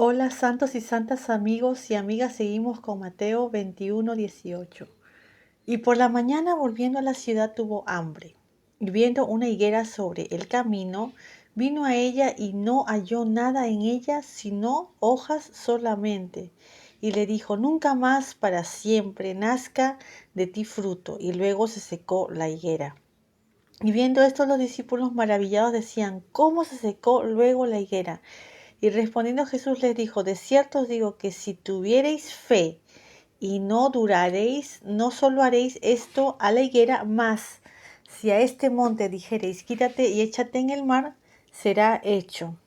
Hola santos y santas amigos y amigas, seguimos con Mateo 21:18. Y por la mañana volviendo a la ciudad tuvo hambre. Y viendo una higuera sobre el camino, vino a ella y no halló nada en ella sino hojas solamente. Y le dijo, nunca más para siempre nazca de ti fruto. Y luego se secó la higuera. Y viendo esto los discípulos maravillados decían, ¿cómo se secó luego la higuera? Y respondiendo Jesús les dijo, de cierto os digo que si tuviereis fe y no duraréis, no solo haréis esto a la higuera, mas si a este monte dijereis, quítate y échate en el mar, será hecho.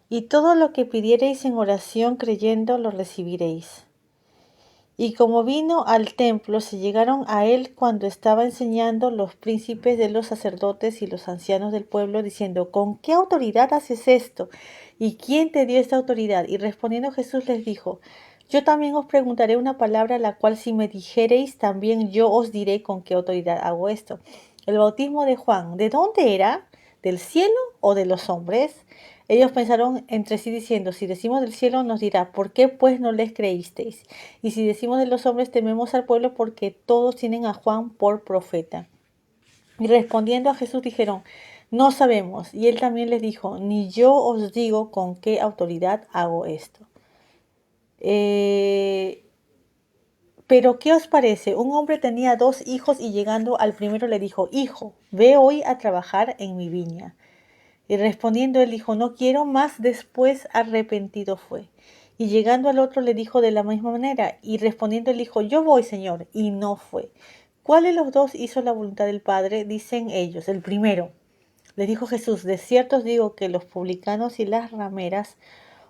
Y todo lo que pidiereis en oración creyendo, lo recibiréis. Y como vino al templo, se llegaron a él cuando estaba enseñando los príncipes de los sacerdotes y los ancianos del pueblo, diciendo, ¿con qué autoridad haces esto? ¿Y quién te dio esta autoridad? Y respondiendo Jesús les dijo, yo también os preguntaré una palabra, la cual si me dijereis, también yo os diré con qué autoridad hago esto. El bautismo de Juan, ¿de dónde era? ¿Del cielo o de los hombres? Ellos pensaron entre sí diciendo, si decimos del cielo nos dirá, ¿por qué pues no les creísteis? Y si decimos de los hombres, tememos al pueblo porque todos tienen a Juan por profeta. Y respondiendo a Jesús dijeron, no sabemos. Y él también les dijo, ni yo os digo con qué autoridad hago esto. Pero ¿qué os parece? Un hombre tenía 2 hijos y llegando al primero le dijo, hijo, ve hoy a trabajar en mi viña. Y respondiendo él dijo, no quiero más, después arrepentido fue. Y llegando al otro le dijo de la misma manera, y respondiendo él dijo, yo voy, Señor, y no fue. ¿Cuál de los dos hizo la voluntad del Padre? Dicen ellos, el primero. Les dijo Jesús, de cierto os digo que los publicanos y las rameras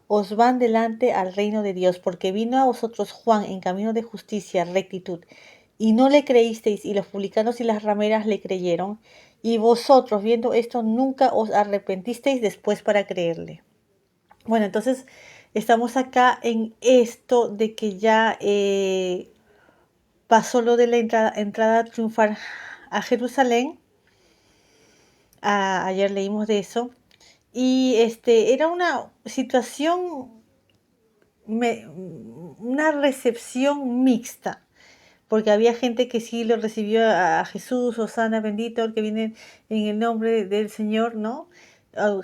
os van delante al reino de Dios, porque vino a vosotros Juan en camino de justicia, rectitud, y no le creísteis, y los publicanos y las rameras le creyeron, y vosotros, viendo esto, nunca os arrepentisteis después para creerle. Bueno, entonces estamos acá en esto de que ya pasó lo de la entrada triunfal a Jerusalén. Ayer leímos de eso. Y era una situación, una recepción mixta, porque había gente que sí lo recibió a Jesús, Osana bendito, el que viene en el nombre del Señor, ¿no?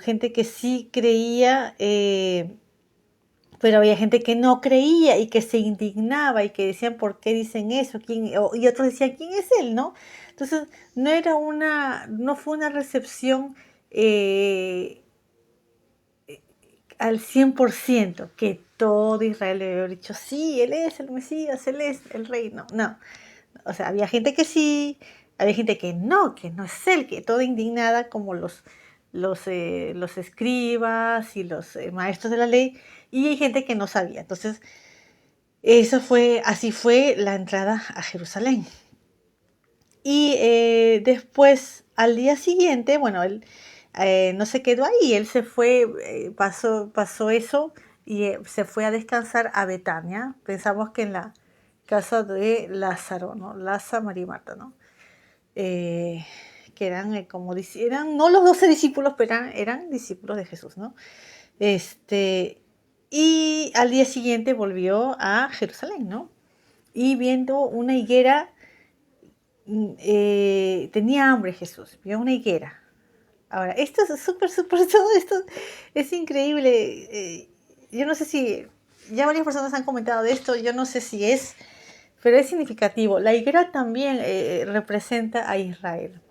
Gente que sí creía, pero había gente que no creía y que se indignaba y que decían, ¿por qué dicen eso? Y otros decían, ¿quién es él? ¿No? Entonces, no fue una recepción eh, al 100%, que todo Israel le había dicho, sí, él es el Mesías, él es el rey. No, no. O sea, había gente que sí, había gente que no es él, que toda indignada como los escribas y los maestros de la ley, y hay gente que no sabía. Entonces, así fue la entrada a Jerusalén. Y después, al día siguiente, bueno, él no se quedó ahí, él se fue, pasó eso y se fue a descansar a Betania. Pensamos que en la casa de Lázaro, ¿no? Lázaro, María y Marta, ¿no? Que eran, eran no los 12 discípulos, pero eran discípulos de Jesús, ¿no? Y al día siguiente volvió a Jerusalén, ¿no? Y viendo una higuera, tenía hambre Jesús, vio una higuera. Ahora, esto es súper, todo esto es increíble. Yo no sé si, ya varias personas han comentado de esto, yo no sé si es, pero es significativo. La higuera también representa a Israel.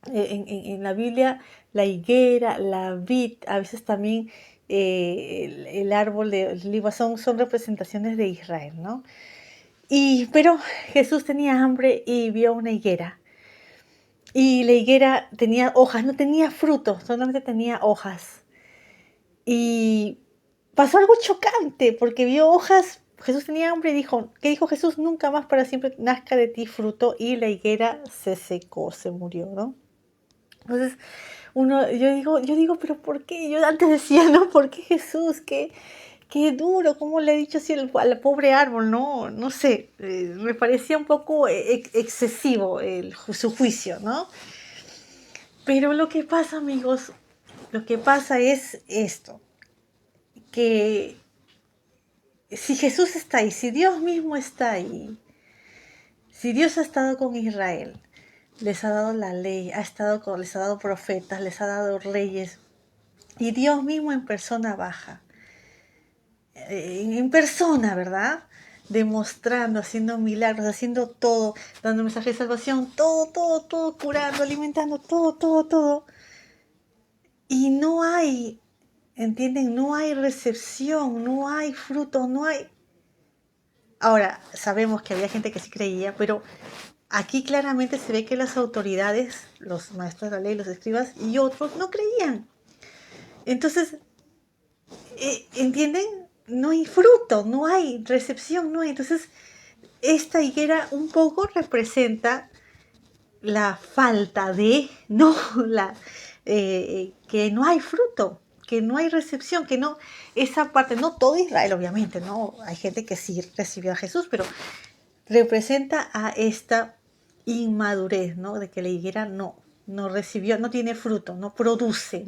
En la Biblia, la higuera, la vid, a veces también el árbol de oliva son representaciones de Israel, ¿no? Pero Jesús tenía hambre y vio una higuera. Y la higuera tenía hojas, no tenía frutos, solamente tenía hojas. Y pasó algo chocante, porque vio hojas. Jesús tenía hambre y dijo, ¿qué dijo Jesús? Nunca más para siempre nazca de ti fruto. Y la higuera se secó, se murió, ¿no? Entonces, yo digo, pero ¿por qué? Yo antes decía, ¿no? ¿Por qué Jesús? Qué duro, ¿cómo le he dicho así al pobre árbol? No, no sé, me parecía un poco excesivo su juicio, ¿no? Pero lo que pasa, amigos, lo que pasa es esto, que si Jesús está ahí, si Dios mismo está ahí, si Dios ha estado con Israel, les ha dado la ley, les ha dado profetas, les ha dado reyes, y Dios mismo en persona baja, en persona, ¿verdad? Demostrando, haciendo milagros, haciendo todo, dando mensajes de salvación, todo, curando, alimentando, todo. Y no hay, ¿entienden? No hay recepción, no hay fruto, no hay... Ahora, sabemos que había gente que sí creía, pero aquí claramente se ve que las autoridades, los maestros de la ley, los escribas y otros no creían. Entonces, ¿entienden? No hay fruto, no hay recepción, no hay. Entonces, esta higuera un poco representa la falta de, no, que no hay fruto, que no hay recepción, que no, esa parte, no todo Israel obviamente, no, hay gente que sí recibió a Jesús, pero representa a esta inmadurez, ¿no? De que la higuera no recibió, no tiene fruto, no produce.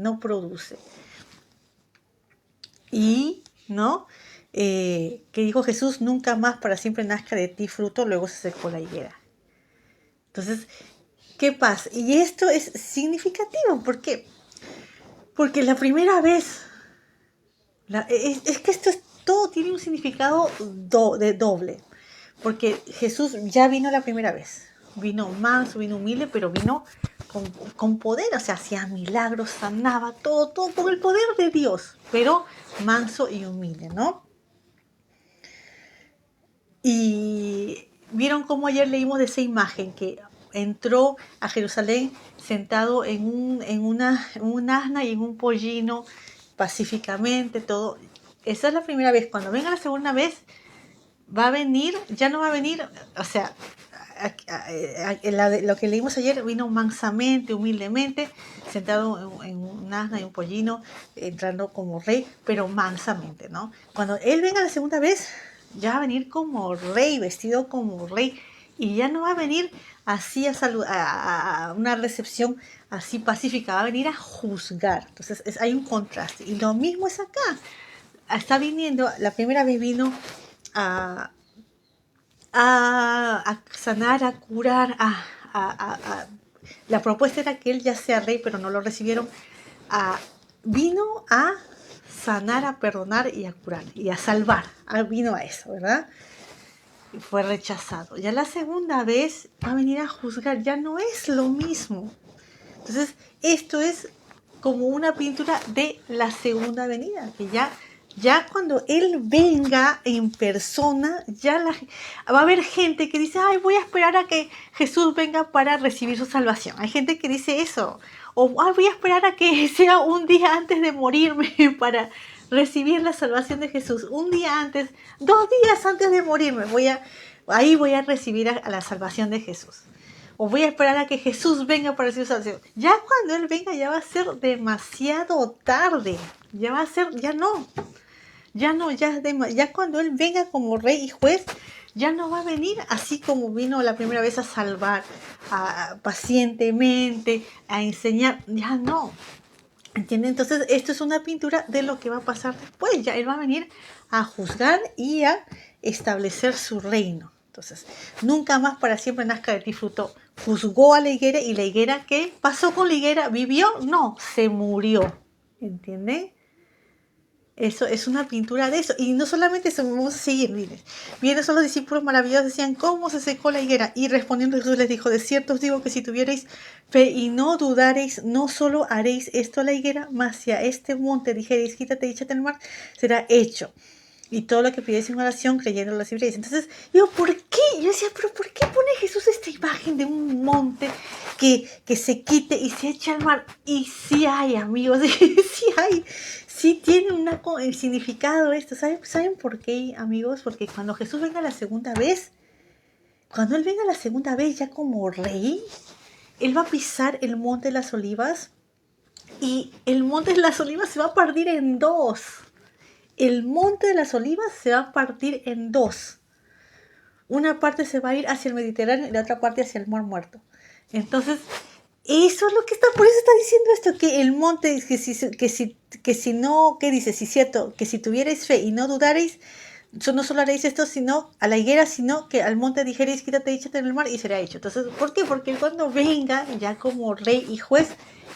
Y, ¿no? Que dijo Jesús, nunca más para siempre nazca de ti fruto, luego se secó la higuera. Entonces, ¿qué pasa? Y esto es significativo, ¿por qué? Porque la primera vez, es que todo tiene un significado de doble, porque Jesús ya vino la primera vez, vino manso, vino humilde, pero vino con poder, o sea, hacía milagros, sanaba, todo con el poder de Dios, pero manso y humilde, ¿no? Y vieron cómo ayer leímos de esa imagen que entró a Jerusalén sentado en un asna y en un pollino pacíficamente, todo. Esa es la primera vez. Cuando venga la segunda vez, va a venir, ya no va a venir, o sea, lo que leímos ayer vino mansamente, humildemente, sentado en un asna y un pollino, entrando como rey, pero mansamente, ¿no? Cuando él venga la segunda vez, ya va a venir como rey, vestido como rey, y ya no va a venir así a una recepción así pacífica, va a venir a juzgar. Entonces hay un contraste. Y lo mismo es acá. Está viniendo, la primera vez vino a, a sanar, a curar, la propuesta era que él ya sea rey, pero no lo recibieron. Vino a sanar, a perdonar y a curar y a salvar. Vino a eso, ¿verdad? Y fue rechazado. Ya la segunda vez va a venir a juzgar, ya no es lo mismo. Entonces, esto es como una pintura de la segunda venida, que ya cuando Él venga en persona, va a haber gente que dice, ay, voy a esperar a que Jesús venga para recibir su salvación. Hay gente que dice eso. O voy a esperar a que sea un día antes de morirme para recibir la salvación de Jesús. Un día antes, 2 días antes de morirme, ahí voy a recibir a la salvación de Jesús. O voy a esperar a que Jesús venga para recibir salvación. Ya cuando Él venga ya va a ser demasiado tarde. Ya va a ser, ya cuando Él venga como rey y juez, ya no va a venir así como vino la primera vez a salvar, pacientemente, a enseñar, ya no. ¿Entienden? Entonces, esto es una pintura de lo que va a pasar después. Ya Él va a venir a juzgar y a establecer su reino. Entonces, nunca más para siempre nazca de ti fruto. Juzgó a la higuera y la higuera, ¿qué pasó con la higuera? ¿Vivió? No, se murió. ¿Entienden? Eso es una pintura de eso. Y no solamente eso, vamos a seguir, miren. Miren, son los discípulos maravillosos, decían, ¿cómo se secó la higuera? Y respondiendo Jesús les dijo, de cierto os digo que si tuvierais fe y no dudaréis, no solo haréis esto a la higuera, mas si a este monte dijereis, quítate y échate al mar, será hecho. Y todo lo que pides en oración, creyendo lo recibiréis. Entonces, ¿por qué? Yo decía, ¿pero por qué pone Jesús esta imagen de un monte que se quite y se eche al mar? Y sí hay, amigos, sí hay. Sí tiene un significado esto. ¿Saben por qué, amigos? Porque cuando Jesús venga la segunda vez, cuando Él venga la segunda vez ya como rey, Él va a pisar el monte de las olivas y el monte de las olivas se va a partir en dos. El monte de las olivas se va a partir en dos. Una parte se va a ir hacia el Mediterráneo y la otra parte hacia el Mar Muerto. Entonces, Eso es lo que está, por eso está diciendo esto, que el monte, que si no, ¿qué dice? Si es cierto, que si tuvierais fe y no dudaréis, no solo haréis esto, sino a la higuera, sino que al monte dijeréis, quítate y échate en el mar, y será hecho. Entonces, ¿por qué? Porque cuando venga, ya como rey y juez,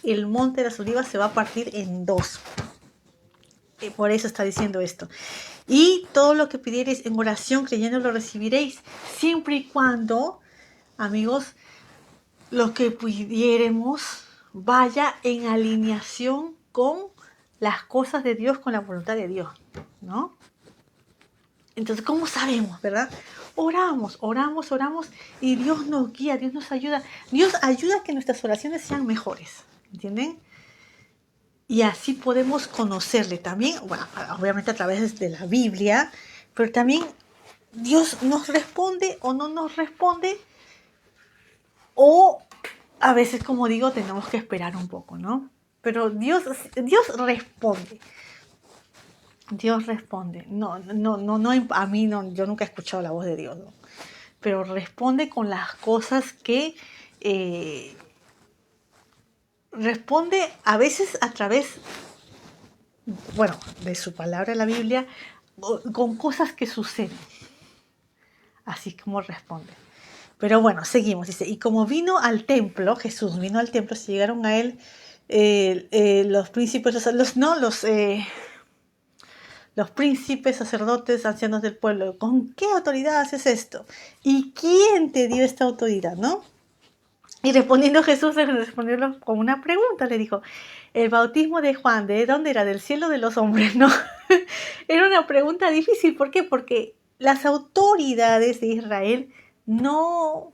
el monte de las olivas se va a partir en dos. Por eso está diciendo esto. Y todo lo que pidierais en oración, creyendo, lo recibiréis, siempre y cuando, amigos, lo que pudiéramos vaya en alineación con las cosas de Dios, con la voluntad de Dios, ¿no? Entonces, ¿cómo sabemos, verdad? Oramos, oramos, oramos y Dios nos guía, Dios nos ayuda. Dios ayuda a que nuestras oraciones sean mejores, ¿entienden? Y así podemos conocerle también, bueno, obviamente a través de la Biblia, pero también Dios nos responde o no nos responde, o a veces, como digo, tenemos que esperar un poco, ¿no? Pero Dios responde. Dios responde. No, a mí no, yo nunca he escuchado la voz de Dios, ¿no? Pero responde con las cosas que responde a veces a través, bueno, de su palabra en la Biblia, con cosas que suceden. Así como responde. Pero bueno, seguimos. Dice, y como vino al templo, Jesús vino al templo, se llegaron a él los príncipes, los príncipes, sacerdotes, ancianos del pueblo. ¿Con qué autoridad haces esto? ¿Y quién te dio esta autoridad, no? Y respondiendo Jesús, le respondió con una pregunta, le dijo, el bautismo de Juan, ¿de dónde era? ¿Del cielo o de los hombres? No, era una pregunta difícil. ¿Por qué? Porque las autoridades de Israel no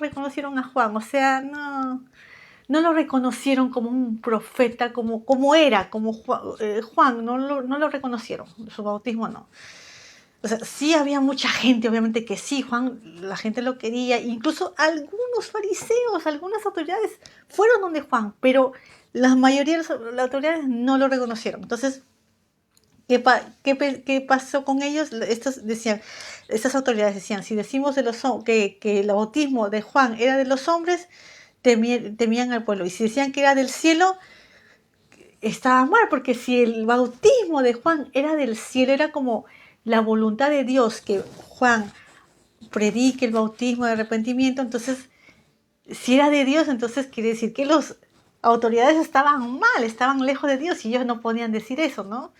reconocieron a Juan, o sea, no lo reconocieron como un profeta, como era, como Juan, no lo reconocieron, su bautismo no. O sea, sí había mucha gente, obviamente que sí, Juan, la gente lo quería, incluso algunos fariseos, algunas autoridades fueron donde Juan, pero la mayoría de las autoridades no lo reconocieron. Entonces, ¿qué pasó con ellos? Estas autoridades decían, si decimos que el bautismo de Juan era de los hombres, temían al pueblo. Y si decían que era del cielo, estaba mal, porque si el bautismo de Juan era del cielo, era como la voluntad de Dios que Juan predique el bautismo de arrepentimiento, entonces, si era de Dios, entonces quiere decir que las autoridades estaban mal, estaban lejos de Dios y ellos no podían decir eso, ¿no?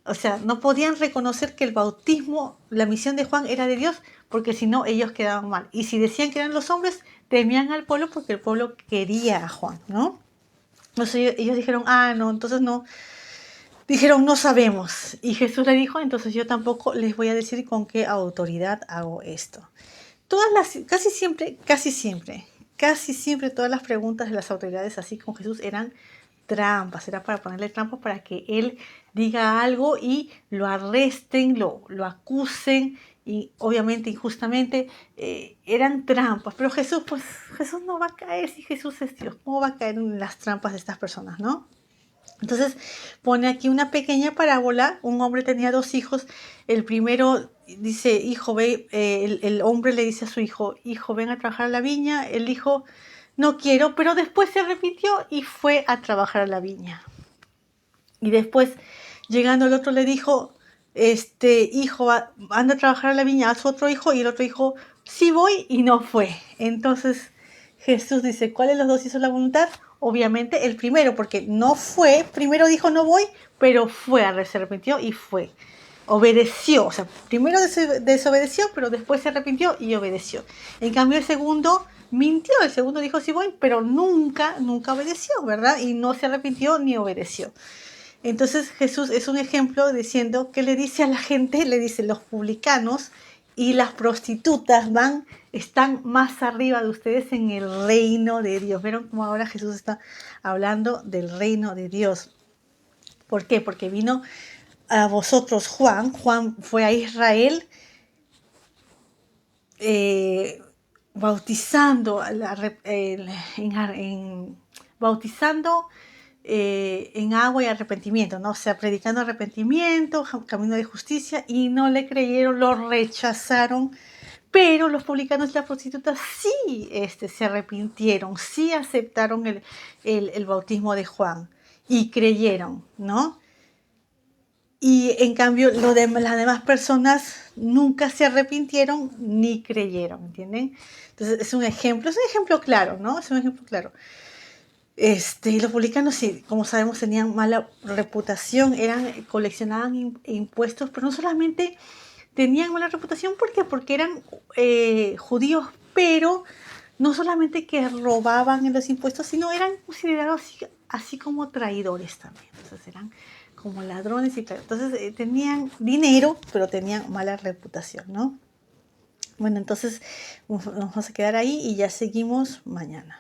O sea, no podían reconocer que el bautismo, la misión de Juan era de Dios, porque si no, ellos quedaban mal. Y si decían que eran los hombres, temían al pueblo porque el pueblo quería a Juan, ¿no? Entonces ellos dijeron, no, entonces no. Dijeron, no sabemos. Y Jesús le dijo, entonces yo tampoco les voy a decir con qué autoridad hago esto. Casi siempre todas las preguntas de las autoridades así con Jesús eran trampas, era para ponerle trampas para que él diga algo y lo arresten, lo acusen, y obviamente injustamente eran trampas. Pero Jesús no va a caer, si Jesús es Dios, ¿cómo va a caer en las trampas de estas personas, no? Entonces pone aquí una pequeña parábola. Un hombre tenía 2 hijos. El primero dice, hijo, ve, el hombre le dice a su hijo, ven a trabajar a la viña. El hijo, no quiero, pero después se arrepintió y fue a trabajar a la viña. Y después, llegando el otro, le dijo, hijo, anda a trabajar a la viña a su otro hijo. Y el otro hijo, sí voy, y no fue. Entonces Jesús dice, ¿cuál de los dos hizo la voluntad? Obviamente el primero, porque no fue, primero dijo no voy, pero se arrepintió y fue. Obedeció, o sea, primero desobedeció, pero después se arrepintió y obedeció. En cambio el segundo mintió, el segundo dijo sí voy, pero nunca obedeció, ¿verdad? Y no se arrepintió ni obedeció. Entonces Jesús es un ejemplo diciendo que le dice a la gente, le dice, los publicanos y las prostitutas están más arriba de ustedes en el reino de Dios. ¿Vieron cómo ahora Jesús está hablando del reino de Dios? ¿Por qué? Porque vino a vosotros Juan fue a Israel bautizando, bautizando en agua y arrepentimiento, ¿no? O sea, predicando arrepentimiento, camino de justicia, y no le creyeron, lo rechazaron, Pero los publicanos y las prostitutas sí se arrepintieron, sí aceptaron el bautismo de Juan y creyeron, ¿no? Y en cambio las demás personas nunca se arrepintieron ni creyeron, ¿entienden? Entonces es un ejemplo claro, ¿no? Es un ejemplo claro. Los publicanos, sí, como sabemos, tenían mala reputación, coleccionaban impuestos, pero no solamente tenían mala reputación, ¿por qué? Porque eran judíos, pero no solamente que robaban en los impuestos, sino eran considerados así como traidores también. Entonces eran como ladrones y traidores. Entonces tenían dinero, pero tenían mala reputación, ¿no? Bueno, entonces nos vamos a quedar ahí y ya seguimos mañana.